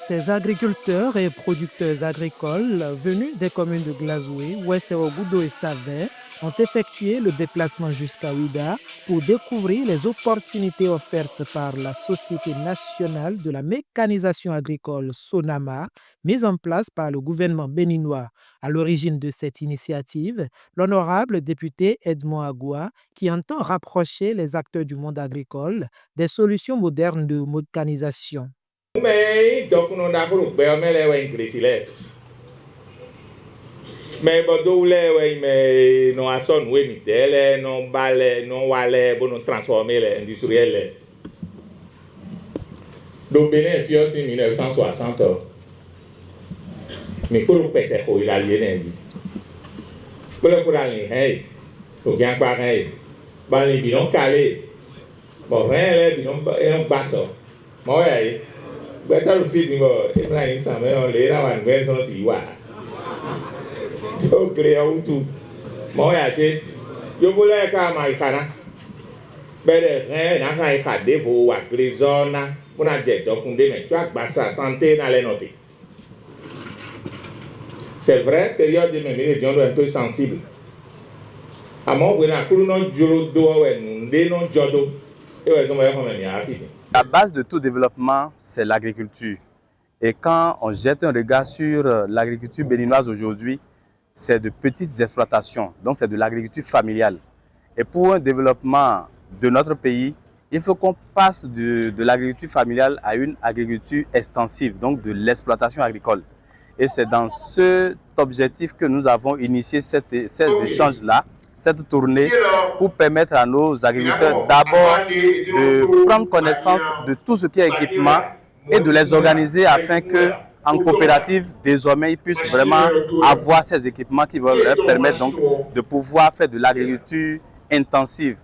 Ces agriculteurs et producteurs agricoles venus des communes de Glazoué, Ouesséogoudo et Savet ont effectué le déplacement jusqu'à Ouida pour découvrir les opportunités offertes par la Société nationale de la mécanisation agricole SONAMA, mise en place par le gouvernement béninois. À l'origine de cette initiative, l'honorable député Edmond Agoua, qui entend rapprocher les acteurs du monde agricole des solutions modernes de mécanisation. Mais donc nous n'avons pas mais bon mais nous avons oui mais nous balais nous walais pour nous transformer les industriels donc Bénin fios en 1960 mais pour péter il a lié dit pour aller hey pour bien pas hey ban les bilans calé bon rien les bilans un basso moi ouais better feed ngo Ibrahim Samuel on les là on va sortir wa donc les autos moi ouais yo voulais ka mai kana bere rien na kai ka devo wa grisona pour na jet donc on dit tu as bassa santé dans les noter c'est vrai période de mes régions un peu sensible à mon on a couru non jolo do ouais nous non jodo et ouais on va comme ni afite. La base de tout développement, c'est l'agriculture. Et quand on jette un regard sur l'agriculture béninoise aujourd'hui, c'est de petites exploitations, donc c'est de l'agriculture familiale. Et pour un développement de notre pays, il faut qu'on passe de l'agriculture familiale à une agriculture extensive, donc de l'exploitation agricole. Et c'est dans cet objectif que nous avons initié ces échanges-là, cette tournée, pour permettre à nos agriculteurs d'abord de prendre connaissance de tout ce qui est équipement et de les organiser afin que, en coopérative, désormais, ils puissent vraiment avoir ces équipements qui vont leur permettre donc de pouvoir faire de l'agriculture intensive,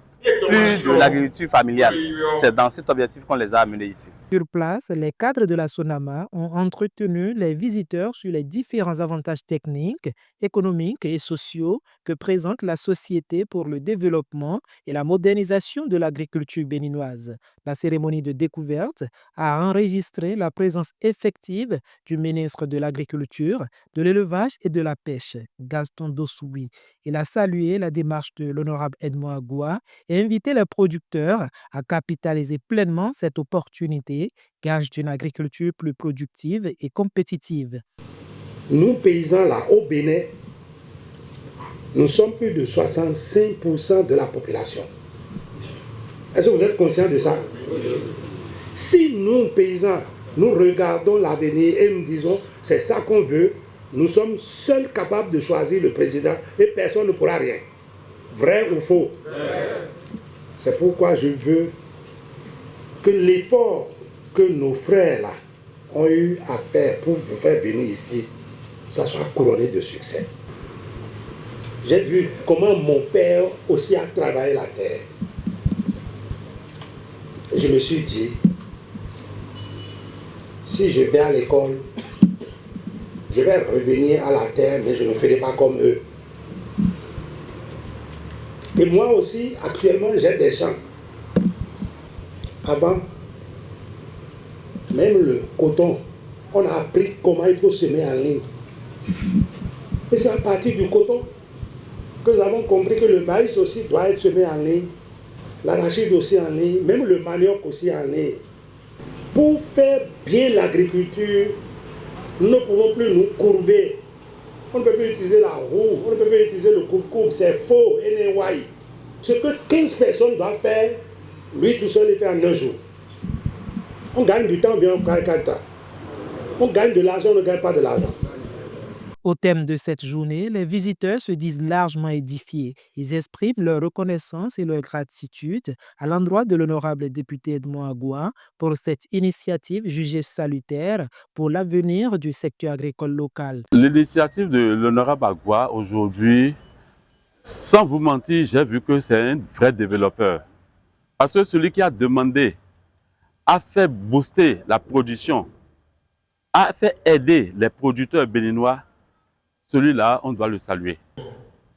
plus de l'agriculture familiale. C'est dans cet objectif qu'on les a amenés ici. Sur place, les cadres de la SONAMA ont entretenu les visiteurs sur les différents avantages techniques, économiques et sociaux que présente la Société pour le développement et la modernisation de l'agriculture béninoise. La cérémonie de découverte a enregistré la présence effective du ministre de l'Agriculture, de l'Élevage et de la Pêche, Gaston Dossoui. Il a salué la démarche de l'honorable Edmond Agoua et invité les producteurs à capitaliser pleinement cette opportunité, gage d'une agriculture plus productive et compétitive. Nous, paysans, là, au Bénin, nous sommes plus de 65% de la population. Est-ce que vous êtes conscient de ça? Si nous, paysans, nous regardons l'avenir et nous disons c'est ça qu'on veut, nous sommes seuls capables de choisir le président et personne ne pourra rien. Vrai ou faux? C'est pourquoi je veux que l'effort que nos frères là ont eu à faire pour vous faire venir ici, ça soit couronné de succès. J'ai vu comment mon père aussi a travaillé la terre. Et je me suis dit, si je vais à l'école, je vais revenir à la terre, mais je ne ferai pas comme eux. Et moi aussi, actuellement, j'ai des champs. Avant, même le coton, on a appris comment il faut semer en ligne. Et c'est à partir du coton que nous avons compris que le maïs aussi doit être semé en ligne, l'arachide aussi en ligne, même le manioc aussi en ligne. Pour faire bien l'agriculture, nous ne pouvons plus nous courber. On ne peut plus utiliser la roue, on ne peut plus utiliser le coupe-coupe, c'est faux, et ce que 15 personnes doivent faire, lui tout seul, il fait en un jour. On gagne du temps, bien on gagne 4 temps. On gagne de l'argent, on ne gagne pas de l'argent. Au thème de cette journée, les visiteurs se disent largement édifiés. Ils expriment leur reconnaissance et leur gratitude à l'endroit de l'honorable député Edmond Agoua pour cette initiative jugée salutaire pour l'avenir du secteur agricole local. L'initiative de l'honorable Agoua aujourd'hui, sans vous mentir, j'ai vu que c'est un vrai développeur. Parce que celui qui a demandé, a fait booster la production, a fait aider les producteurs béninois, celui-là, on doit le saluer.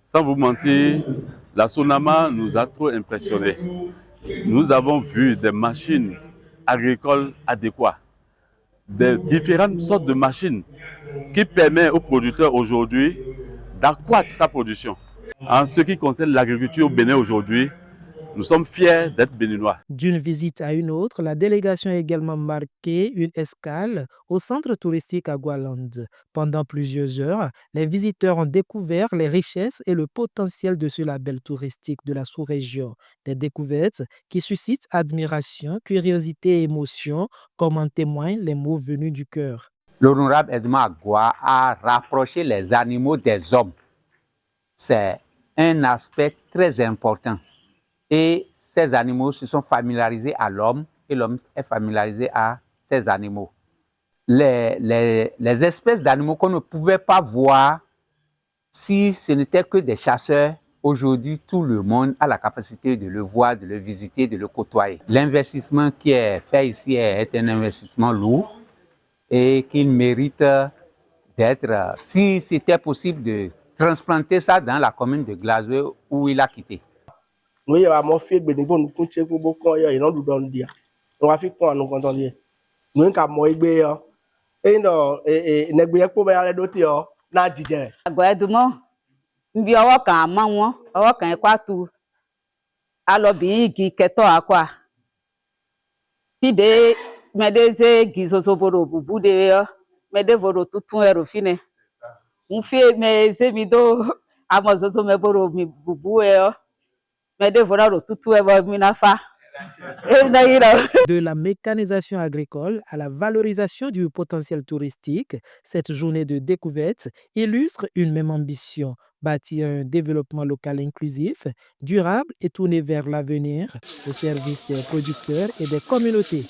Sans vous mentir, la SONAMA nous a trop impressionnés. Nous avons vu des machines agricoles adéquates. des différentes sortes de machines qui permettent aux producteurs aujourd'hui d'accroître sa production. En ce qui concerne l'agriculture au Bénin aujourd'hui, nous sommes fiers d'être béninois. D'une visite à une autre, la délégation a également marqué une escale au centre touristique à Goualand. Pendant plusieurs heures, les visiteurs ont découvert les richesses et le potentiel de ce label touristique de la sous-région. Des découvertes qui suscitent admiration, curiosité et émotion, comme en témoignent les mots venus du cœur. L'honorable Edmond Agua a rapproché les animaux des hommes. C'est un aspect très important. Et ces animaux se sont familiarisés à l'homme et l'homme est familiarisé à ces animaux. Les espèces d'animaux qu'on ne pouvait pas voir si ce n'était que des chasseurs, aujourd'hui tout le monde a la capacité de le voir, de le visiter, de le côtoyer. L'investissement qui est fait ici est un investissement lourd et qu'il mérite d'être, si c'était possible, de transplanter ça dans la commune de Glazeux où il a quitté. Nous y a mon fils bénévole nous compte pour beaucoup il non nous donne dia. On va faire quoi nous quand on dit. Nous ka mo igbe yo. E no negbe ko ba le doti yo na dije. Agbadumo nbi owo kan ma won, owo kan kwa tu. A lo bi igi keto akwa. Pide medeze gizozo boro bubu de yo. Mede voro tutun ero fine. Un fi me ze mi do amozozo me boro mi bubu yo. De la mécanisation agricole à la valorisation du potentiel touristique, cette journée de découverte illustre une même ambition, bâtir un développement local inclusif, durable et tourné vers l'avenir, au service des producteurs et des communautés.